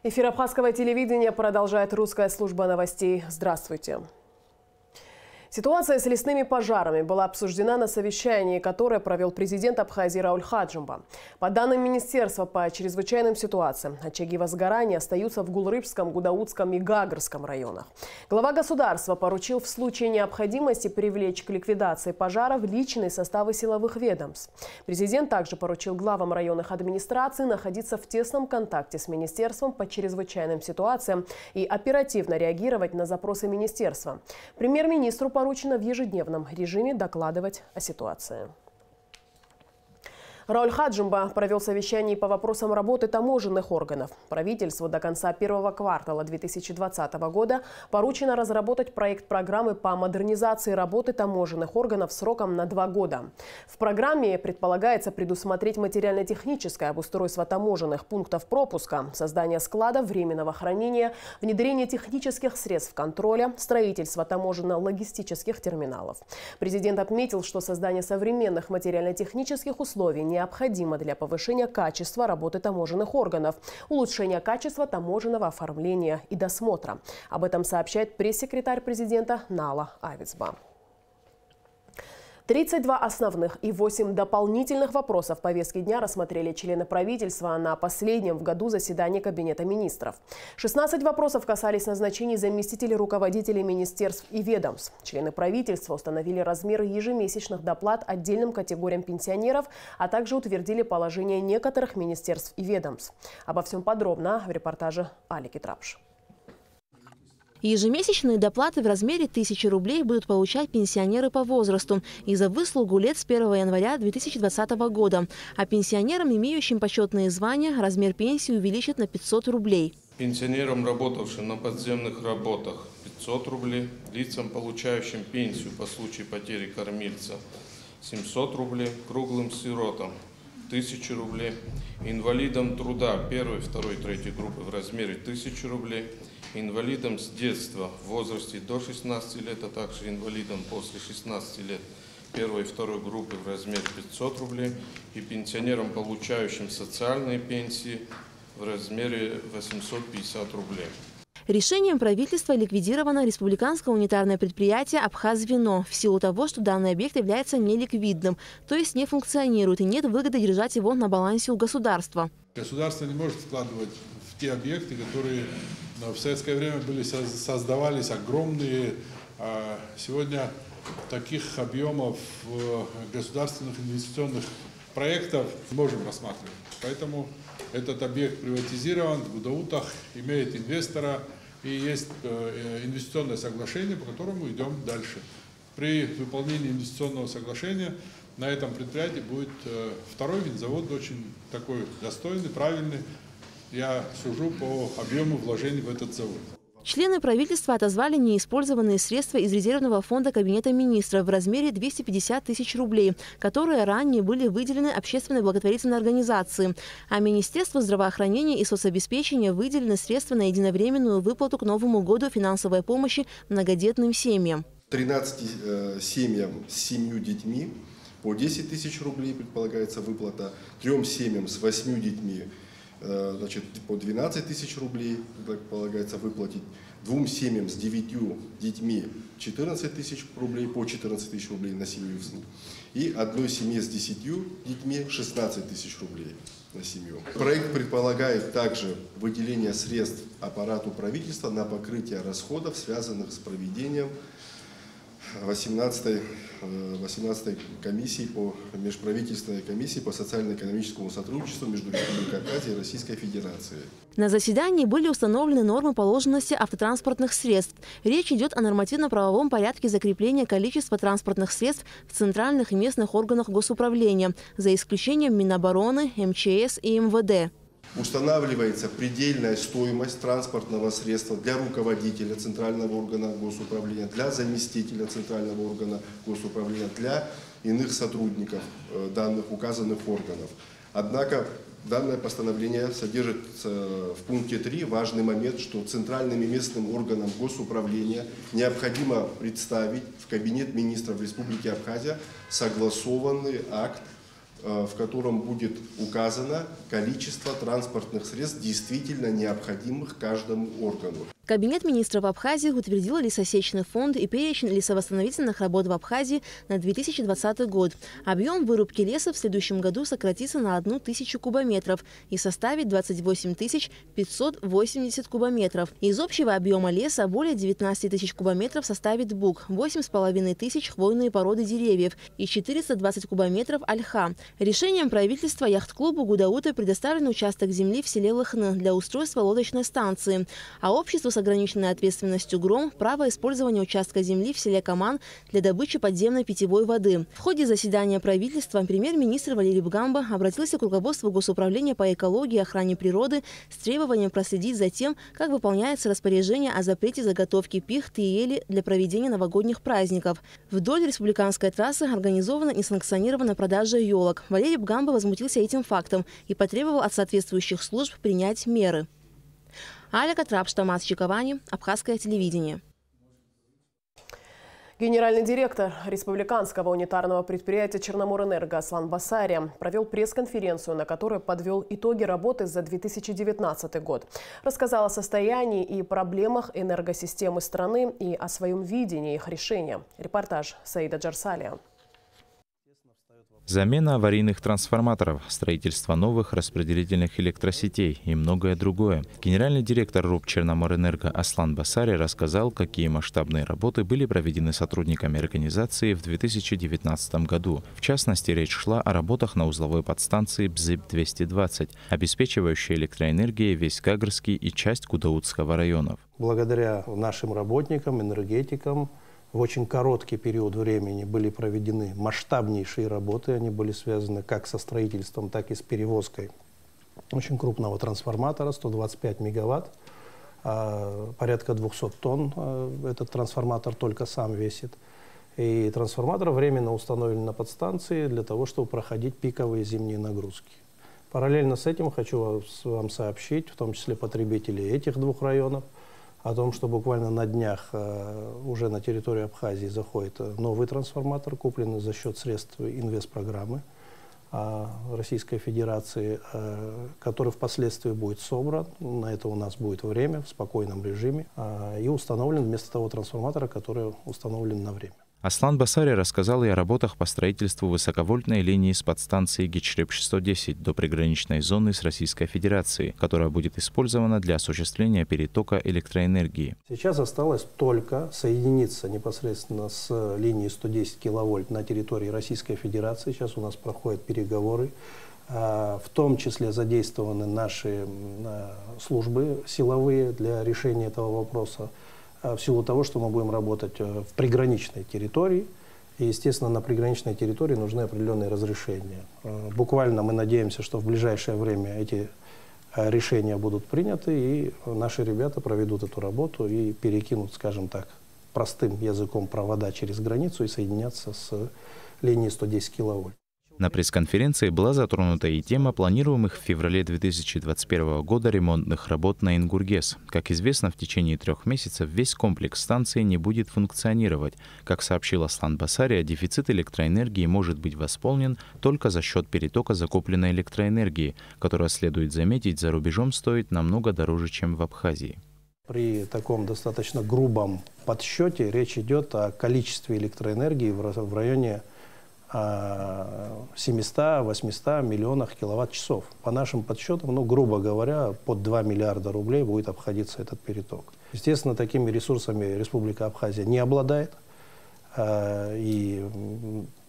Эфир Абхазского телевидения продолжает русская служба новостей. Здравствуйте. Ситуация с лесными пожарами была обсуждена на совещании, которое провел президент Абхазии Рауль Хаджимба. По данным Министерства по чрезвычайным ситуациям, очаги возгорания остаются в Гулрыбском, Гудаутском и Гагарском районах. Глава государства поручил в случае необходимости привлечь к ликвидации пожаров личные составы силовых ведомств. Президент также поручил главам районных администраций находиться в тесном контакте с Министерством по чрезвычайным ситуациям и оперативно реагировать на запросы министерства. Премьер-министру поручено в ежедневном режиме докладывать о ситуации. Рауль Хаджимба провел совещание по вопросам работы таможенных органов. Правительству до конца первого квартала 2020 года поручено разработать проект программы по модернизации работы таможенных органов сроком на 2 года. В программе предполагается предусмотреть материально-техническое обустройство таможенных пунктов пропуска, создание складов временного хранения, внедрение технических средств контроля, строительство таможенно-логистических терминалов. Президент отметил, что создание современных материально-технических условий необходимо для повышения качества работы таможенных органов, улучшения качества таможенного оформления и досмотра. Об этом сообщает пресс-секретарь президента Нала Авицба. 32 основных и 8 дополнительных вопросов повестки дня рассмотрели члены правительства на последнем в году заседании Кабинета министров. 16 вопросов касались назначений заместителей руководителей министерств и ведомств. Члены правительства установили размеры ежемесячных доплат отдельным категориям пенсионеров, а также утвердили положение некоторых министерств и ведомств. Обо всем подробно в репортаже Алики Трапш. Ежемесячные доплаты в размере 1000 рублей будут получать пенсионеры по возрасту и за выслугу лет с 1 января 2020 года. А пенсионерам, имеющим почетные звания, размер пенсии увеличат на 500 рублей. Пенсионерам, работавшим на подземных работах, 500 рублей. Лицам, получающим пенсию по случаю потери кормильца, 700 рублей. Круглым сиротам 1000 рублей. Инвалидам труда 1, 2, 3 группы в размере 1000 рублей. Инвалидам с детства в возрасте до 16 лет, а также инвалидам после 16 лет 1 и 2 группы в размере 500 рублей. И пенсионерам, получающим социальные пенсии, в размере 850 рублей. Решением правительства ликвидировано республиканское унитарное предприятие «Абхазвено» в силу того, что данный объект является неликвидным, то есть не функционирует и нет выгоды держать его на балансе у государства. Государство не может вкладывать в те объекты, которые в советское время создавались огромные. Сегодня таких объемов государственных инвестиционных проектов можем рассматривать. Поэтому этот объект приватизирован в Гудаутах, имеет инвестора и есть инвестиционное соглашение, по которому идем дальше. При выполнении инвестиционного соглашения на этом предприятии будет второй винзавод, очень такой достойный, правильный. Я сужу по объему вложений в этот завод. Члены правительства отозвали неиспользованные средства из резервного фонда Кабинета министров в размере 250 тысяч рублей, которые ранее были выделены общественной благотворительной организации. А Министерству здравоохранения и соцобеспечения выделены средства на единовременную выплату к Новому году финансовой помощи многодетным семьям. 13 семьям с 7 детьми по 10 тысяч рублей предполагается выплата, 3 семьям с 8 детьми по 12 тысяч рублей полагается выплатить, 2 семьям с 9 детьми 14 тысяч рублей, по 14 тысяч рублей на семью, и 1 семье с 10 детьми 16 тысяч рублей на семью. Проект предполагает также выделение средств аппарату правительства на покрытие расходов, связанных с проведением 18-й межправительственной комиссии по социально-экономическому сотрудничеству между Республикой Абхазия и Российской Федерацией. На заседании были установлены нормы положенности автотранспортных средств. Речь идет о нормативно-правовом порядке закрепления количества транспортных средств в центральных и местных органах госуправления, за исключением Минобороны, МЧС и МВД. Устанавливается предельная стоимость транспортного средства для руководителя центрального органа госуправления, для заместителя центрального органа госуправления, для иных сотрудников данных указанных органов. Однако данное постановление содержит в пункте 3 важный момент, что центральным и местным органам госуправления необходимо представить в Кабинет министров Республики Абхазия согласованный акт в котором будет указано количество транспортных средств, действительно необходимых каждому органу. Кабинет министров Абхазии утвердил лесосечный фонд и перечень лесовосстановительных работ в Абхазии на 2020 год. Объем вырубки леса в следующем году сократится на 1000 кубометров и составит 28 580 кубометров. Из общего объема леса более 19 тысяч кубометров составит бук, 8,5 тысяч хвойные породы деревьев и 420 кубометров ольха. Решением правительства яхт-клубу Гудаута предоставлен участок земли в селе Лыхны для устройства лодочной станции, а обществу с ограниченной ответственностью «Гром» право использования участка земли в селе Каман для добычи подземной питьевой воды. В ходе заседания правительства премьер-министр Валерий Бгамба обратился к руководству Госуправления по экологии и охране природы с требованием проследить за тем, как выполняется распоряжение о запрете заготовки пихты и ели для проведения новогодних праздников. Вдоль республиканской трассы организована несанкционированная продажа елок. Валерий Бгамба возмутился этим фактом и потребовал от соответствующих служб принять меры. Аля Катрап, Штамас Чиковани, Абхазское телевидение. Генеральный директор республиканского унитарного предприятия «Черноморэнерго» Аслан Басария провел пресс-конференцию, на которой подвел итоги работы за 2019 год. Рассказал о состоянии и проблемах энергосистемы страны и о своем видении их решения. Репортаж Саида Джарсалия. Замена аварийных трансформаторов, строительство новых распределительных электросетей и многое другое. Генеральный директор РУП «Черноморэнерго» Аслан Басария рассказал, какие масштабные работы были проведены сотрудниками организации в 2019 году. В частности, речь шла о работах на узловой подстанции БЗИП-220, обеспечивающей электроэнергией весь Гагрский и часть Гудаутского районов. Благодаря нашим работникам, энергетикам, в очень короткий период времени были проведены масштабнейшие работы. Они были связаны как со строительством, так и с перевозкой очень крупного трансформатора, 125 мегаватт, порядка 200 тонн этот трансформатор только сам весит. И трансформатор временно установлен на подстанции для того, чтобы проходить пиковые зимние нагрузки. Параллельно с этим хочу вам сообщить, в том числе потребителей этих двух районов, о том, что буквально на днях уже на территорию Абхазии заходит новый трансформатор, купленный за счет средств инвестпрограммы Российской Федерации, который впоследствии будет собран. На это у нас будет время в спокойном режиме и установлен вместо того трансформатора, который установлен на время. Аслан Басария рассказал и о работах по строительству высоковольтной линии с подстанции ГИЧРЕП-110 до приграничной зоны с Российской Федерацией, которая будет использована для осуществления перетока электроэнергии. Сейчас осталось только соединиться непосредственно с линией 110 киловольт на территории Российской Федерации. Сейчас у нас проходят переговоры. В том числе задействованы наши службы силовые для решения этого вопроса, в силу того, что мы будем работать в приграничной территории. И, естественно, на приграничной территории нужны определенные разрешения. Буквально мы надеемся, что в ближайшее время эти решения будут приняты, и наши ребята проведут эту работу и перекинут, скажем так, простым языком провода через границу и соединятся с линией 110 киловольт. На пресс-конференции была затронута и тема планируемых в феврале 2021 года ремонтных работ на Ингургес. Как известно, в течение 3 месяцев весь комплекс станции не будет функционировать. Как сообщил Аслан Басария, дефицит электроэнергии может быть восполнен только за счет перетока закупленной электроэнергии, которая, следует заметить, за рубежом стоит намного дороже, чем в Абхазии. При таком достаточно грубом подсчете речь идет о количестве электроэнергии в районе 700-800 миллионах киловатт-часов. По нашим подсчетам, грубо говоря, под 2 миллиарда рублей будет обходиться этот переток. Естественно, такими ресурсами Республика Абхазия не обладает. И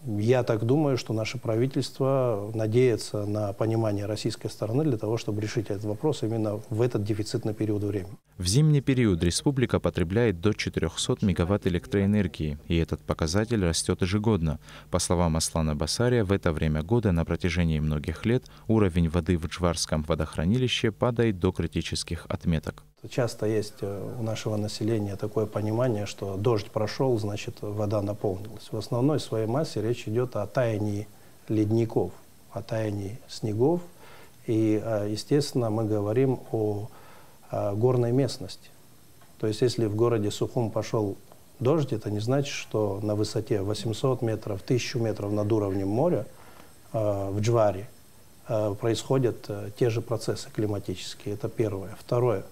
я так думаю, что наше правительство надеется на понимание российской стороны для того, чтобы решить этот вопрос именно в этот дефицитный период времени. В зимний период республика потребляет до 400 мегаватт электроэнергии, и этот показатель растет ежегодно. По словам Аслана Басария, в это время года на протяжении многих лет уровень воды в Джварском водохранилище падает до критических отметок. Часто есть у нашего населения такое понимание, что дождь прошел, значит вода наполнилась. В основной своей массе речь идет о таянии ледников, о таянии снегов. И, естественно, мы говорим о горной местности. То есть, если в городе Сухум пошел дождь, это не значит, что на высоте 800 метров, 1000 метров над уровнем моря в Джваре происходят те же процессы климатические. Это первое. Второе.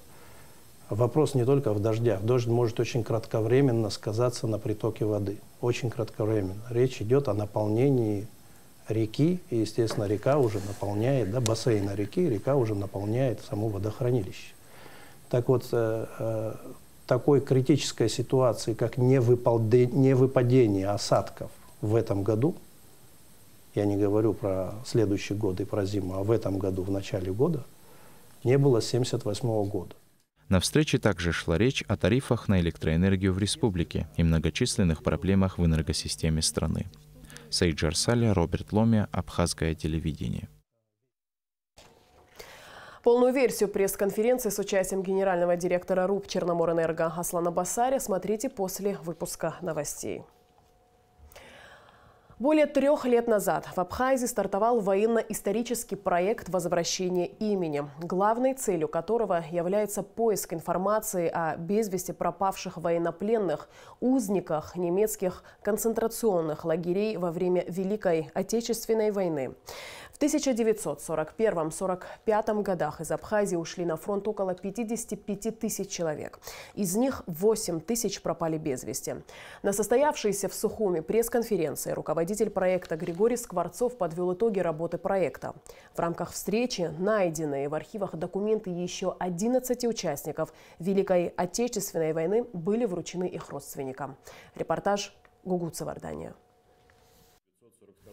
Вопрос не только в дождях. Дождь может очень кратковременно сказаться на притоке воды. Очень кратковременно. Речь идет о наполнении реки. И, естественно, река уже наполняет, да, бассейна реки, река уже наполняет само водохранилище. Так вот, такой критической ситуации, как невыпадение осадков в этом году, я не говорю про следующий год и про зиму, а в этом году, в начале года, не было с 1978 года. На встрече также шла речь о тарифах на электроэнергию в республике и многочисленных проблемах в энергосистеме страны. Саид Джарсаля, Роберт Ломия, Абхазское телевидение. Полную версию пресс-конференции с участием генерального директора РУП «Черноморэнерго» Аслана Басаря смотрите после выпуска новостей. Более 3 лет назад в Абхазии стартовал военно-исторический проект возвращения имени, главной целью которого является поиск информации о без вести пропавших военнопленных, узниках немецких концентрационных лагерей во время Великой Отечественной войны. В 1941-1945 годах из Абхазии ушли на фронт около 55 тысяч человек. Из них 8 тысяч пропали без вести. На состоявшейся в Сухуми пресс-конференции руководитель проекта Григорий Скворцов подвел итоги работы проекта. В рамках встречи найденные в архивах документы еще 11 участников Великой Отечественной войны были вручены их родственникам. Репортаж Гугу Цавардания.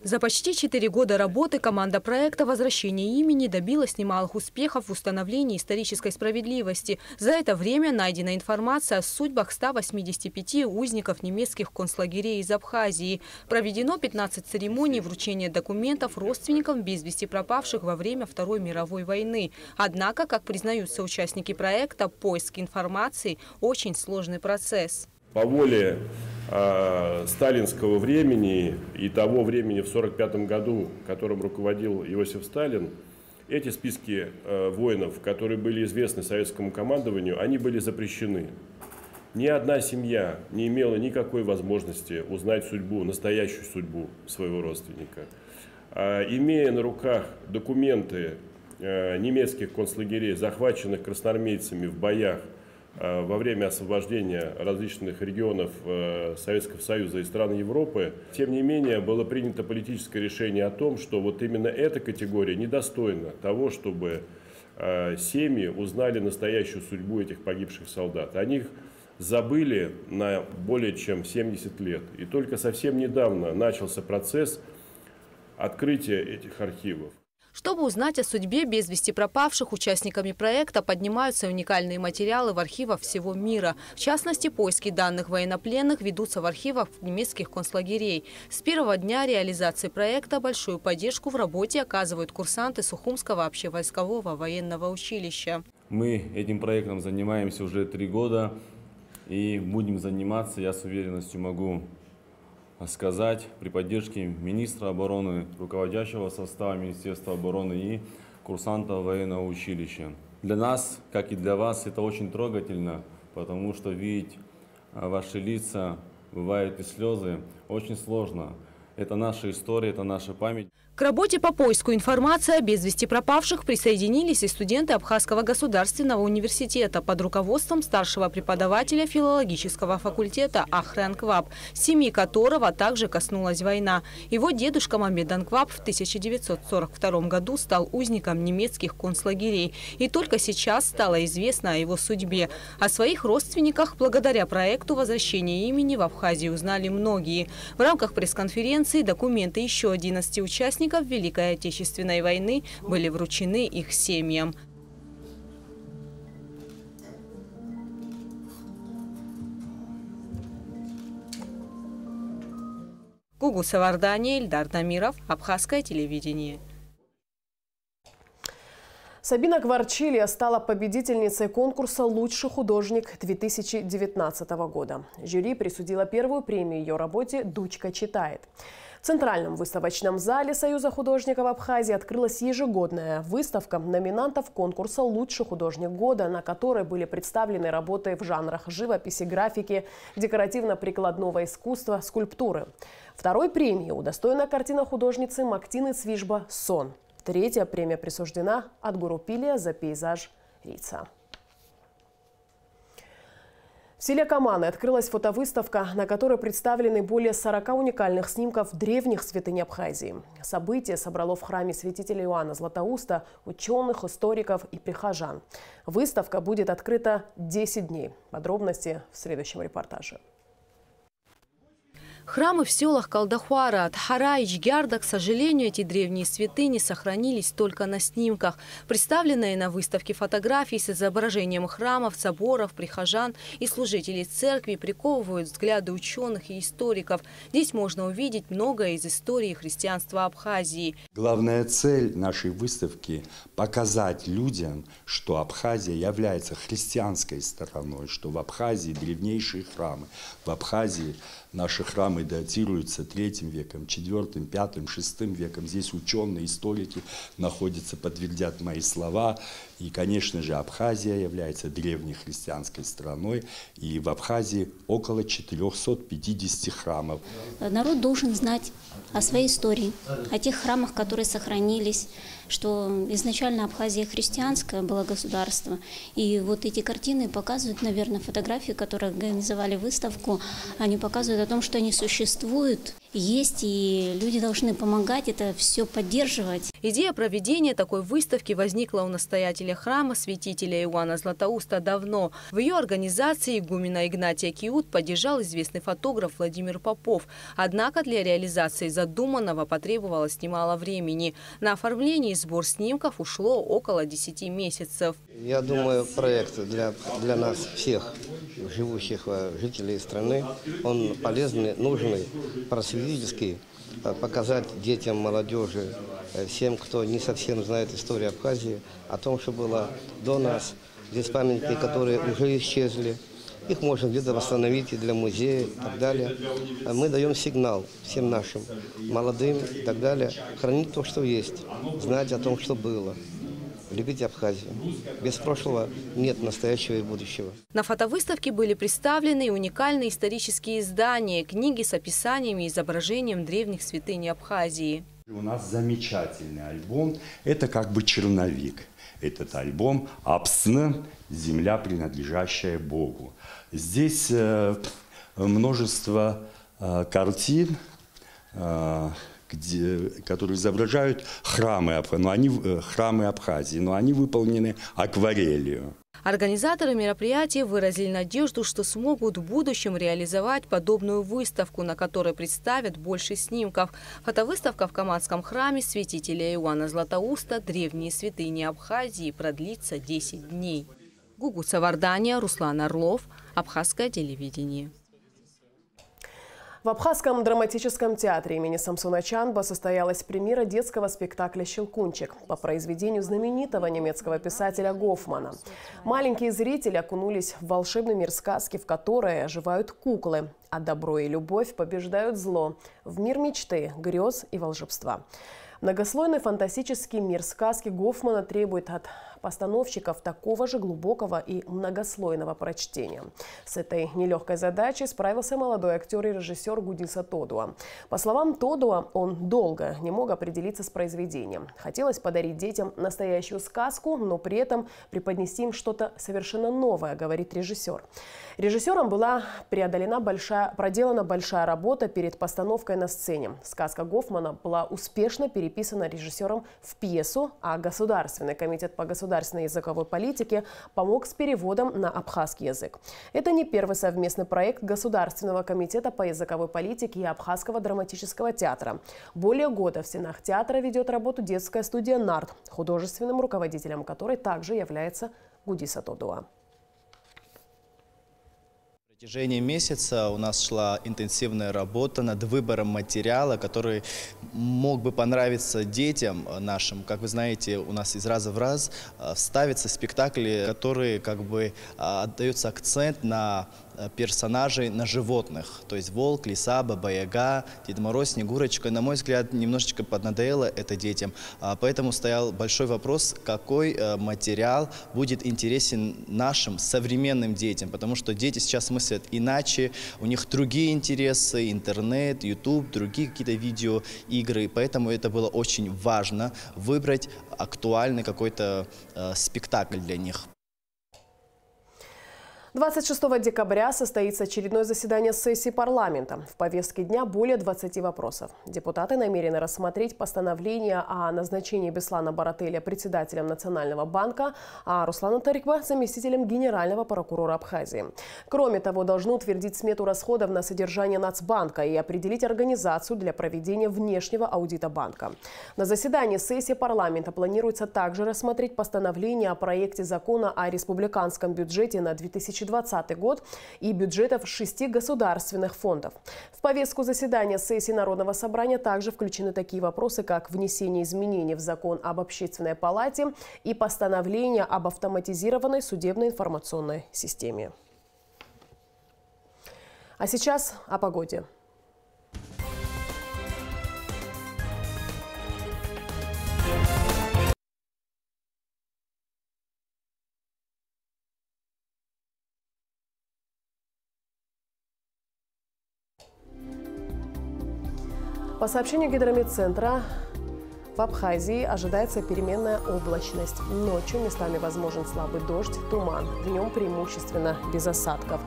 За почти 4 года работы команда проекта «Возвращение имени» добилась немалых успехов в установлении исторической справедливости. За это время найдена информация о судьбах 185 узников немецких концлагерей из Абхазии. Проведено 15 церемоний вручения документов родственникам без вести пропавших во время Второй мировой войны. Однако, как признаются участники проекта, поиск информации – очень сложный процесс. По воле сталинского времени и того времени в 1945 году, которым руководил Иосиф Сталин, эти списки воинов, которые были известны советскому командованию, они были запрещены. Ни одна семья не имела никакой возможности узнать судьбу, настоящую судьбу своего родственника. Имея на руках документы немецких концлагерей, захваченных красноармейцами в боях во время освобождения различных регионов Советского Союза и стран Европы, тем не менее было принято политическое решение о том, что вот именно эта категория недостойна того, чтобы семьи узнали настоящую судьбу этих погибших солдат. О них забыли на более чем 70 лет. И только совсем недавно начался процесс открытия этих архивов. Чтобы узнать о судьбе без вести пропавших, участниками проекта поднимаются уникальные материалы в архивах всего мира. В частности, поиски данных военнопленных ведутся в архивах немецких концлагерей. С первого дня реализации проекта большую поддержку в работе оказывают курсанты Сухумского общевойскового военного училища. Мы этим проектом занимаемся уже 3 года и будем заниматься, я с уверенностью могу сказать, при поддержке министра обороны, руководящего состава Министерства обороны и курсантов военного училища. Для нас, как и для вас, это очень трогательно, потому что видеть ваши лица, бывают и слезы, очень сложно. Это наша история, это наша память. К работе по поиску информации о без вести пропавших присоединились и студенты Абхазского государственного университета под руководством старшего преподавателя филологического факультета Ахры Анкваб, семьи которого также коснулась война. Его дедушка Мамед Анкваб в 1942 году стал узником немецких концлагерей. И только сейчас стало известно о его судьбе. О своих родственниках благодаря проекту возвращения имени в Абхазии узнали многие. В рамках пресс-конференции документы еще 11 участников Великой Отечественной войны были вручены их семьям. Гугу Цавардания, Ильдар Намиров, Абхазское телевидение. Сабина Гварчилия стала победительницей конкурса «Лучший художник» 2019 года. Жюри присудило первую премию ее работе «Дучка читает». В Центральном выставочном зале Союза художников Абхазии открылась ежегодная выставка номинантов конкурса «Лучший художник года», на которой были представлены работы в жанрах живописи, графики, декоративно-прикладного искусства, скульптуры. Второй премии удостоена картина художницы Мактины Цвижба «Сон». Третья премия присуждена от Гурупилия за пейзаж Рица. В селе Каманы открылась фотовыставка, на которой представлены более 40 уникальных снимков древних святынь Абхазии. Событие собрало в храме святителя Иоанна Златоуста ученых, историков и прихожан. Выставка будет открыта 10 дней. Подробности в следующем репортаже. Храмы в селах Калдахуара, Тхара и Чгярда, к сожалению, эти древние святыни сохранились только на снимках. Представленные на выставке фотографии с изображением храмов, соборов, прихожан и служителей церкви приковывают взгляды ученых и историков. Здесь можно увидеть многое из истории христианства Абхазии. Главная цель нашей выставки – показать людям, что Абхазия является христианской стороной, что в Абхазии древнейшие храмы. В Абхазии наши храмы датируются III веком, IV, V, VI веком. Здесь ученые, историки находятся, подтвердят мои слова. И, конечно же, Абхазия является древней христианской страной. И в Абхазии около 450 храмов. Народ должен знать о своей истории, о тех храмах, которые сохранились, что изначально Абхазия христианское было государство. И вот эти картины показывают, наверное, фотографии, которые организовали выставку, они показывают о том, что они существуют, есть, и люди должны помогать это все поддерживать. Идея проведения такой выставки возникла у настоятеля храма святителя Иоанна Златоуста давно. В ее организации игумена Игнатия Киут поддержал известный фотограф Владимир Попов. Однако для реализации задуманного потребовалось немало времени. На оформление и сбор снимков ушло около 10 месяцев. Я думаю, проект для нас всех, живущих жителей страны, он полезный, нужный, просветительский, показать детям, молодежи, всем, кто не совсем знает историю Абхазии, о том, что было до нас. Здесь памятники, которые уже исчезли. Их можно где-то восстановить и для музея и так далее. Мы даем сигнал всем нашим молодым и так далее, хранить то, что есть, знать о том, что было. Любить Абхазию. Без прошлого нет настоящего и будущего. На фотовыставке были представлены уникальные исторические издания, книги с описаниями и изображением древних святынь Абхазии. У нас замечательный альбом. Это как бы черновик. Этот альбом «Апсна. Земля, принадлежащая Богу». Здесь множество картин, которые изображают храмы Абхазии, но они выполнены акварелью. Организаторы мероприятия выразили надежду, что смогут в будущем реализовать подобную выставку, на которой представят больше снимков. Фотовыставка в Каманском храме святителя Иоанна Златоуста «Древние святыни Абхазии» продлится 10 дней. Гугуца Вардания, Руслан Орлов, Абхазское телевидение. В Абхазском драматическом театре имени Самсона Чанба состоялась премьера детского спектакля «Щелкунчик» по произведению знаменитого немецкого писателя Гофмана. Маленькие зрители окунулись в волшебный мир сказки, в которой оживают куклы, а добро и любовь побеждают зло, в мир мечты, грез и волшебства. Многослойный фантастический мир сказки Гофмана требует от постановщиков такого же глубокого и многослойного прочтения. С этой нелегкой задачей справился молодой актер и режиссер Гудиса Тодуа. По словам Тодуа, он долго не мог определиться с произведением. Хотелось подарить детям настоящую сказку, но при этом преподнести им что-то совершенно новое, говорит режиссер. Режиссером была проделана большая работа перед постановкой на сцене. Сказка Гофмана была успешно переписана режиссером в пьесу, а Государственный комитет по государственной языковой политике помог с переводом на абхазский язык. Это не первый совместный проект Государственного комитета по языковой политике и Абхазского драматического театра. Более года в стенах театра ведет работу детская студия «Нарт», художественным руководителем которой также является Гудиса Тодуа. В протяжении месяца у нас шла интенсивная работа над выбором материала, который мог бы понравиться детям нашим. Как вы знаете, у нас из раза в раз ставятся спектакли, которые как бы отдается акцент на персонажей на животных. То есть волк, лиса, баба-яга, Дед Мороз, Снегурочка. На мой взгляд, немножечко поднадоело это детям. Поэтому стоял большой вопрос, какой материал будет интересен нашим современным детям. Потому что дети сейчас мыслят иначе, у них другие интересы, интернет, YouTube, другие какие-то видеоигры. Поэтому это было очень важно выбрать актуальный какой-то спектакль для них. 26 декабря состоится очередное заседание сессии парламента. В повестке дня более 20 вопросов. Депутаты намерены рассмотреть постановление о назначении Беслана Барателя председателем Национального банка, а Руслана Тарикба заместителем генерального прокурора Абхазии. Кроме того, должны утвердить смету расходов на содержание Нацбанка и определить организацию для проведения внешнего аудита банка. На заседании сессии парламента планируется также рассмотреть постановление о проекте закона о республиканском бюджете на 2020 год и бюджетов 6 государственных фондов. В повестку заседания сессии Народного собрания также включены такие вопросы, как внесение изменений в закон об общественной палате и постановление об автоматизированной судебной информационной системе. А сейчас о погоде. По сообщению Гидрометцентра, в Абхазии ожидается переменная облачность. Ночью местами возможен слабый дождь, туман. Днем преимущественно без осадков.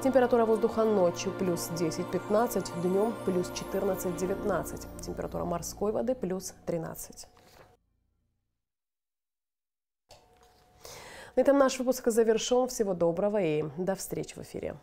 Температура воздуха ночью плюс 10-15, днем плюс 14-19. Температура морской воды плюс 13. На этом наш выпуск завершен. Всего доброго и до встречи в эфире.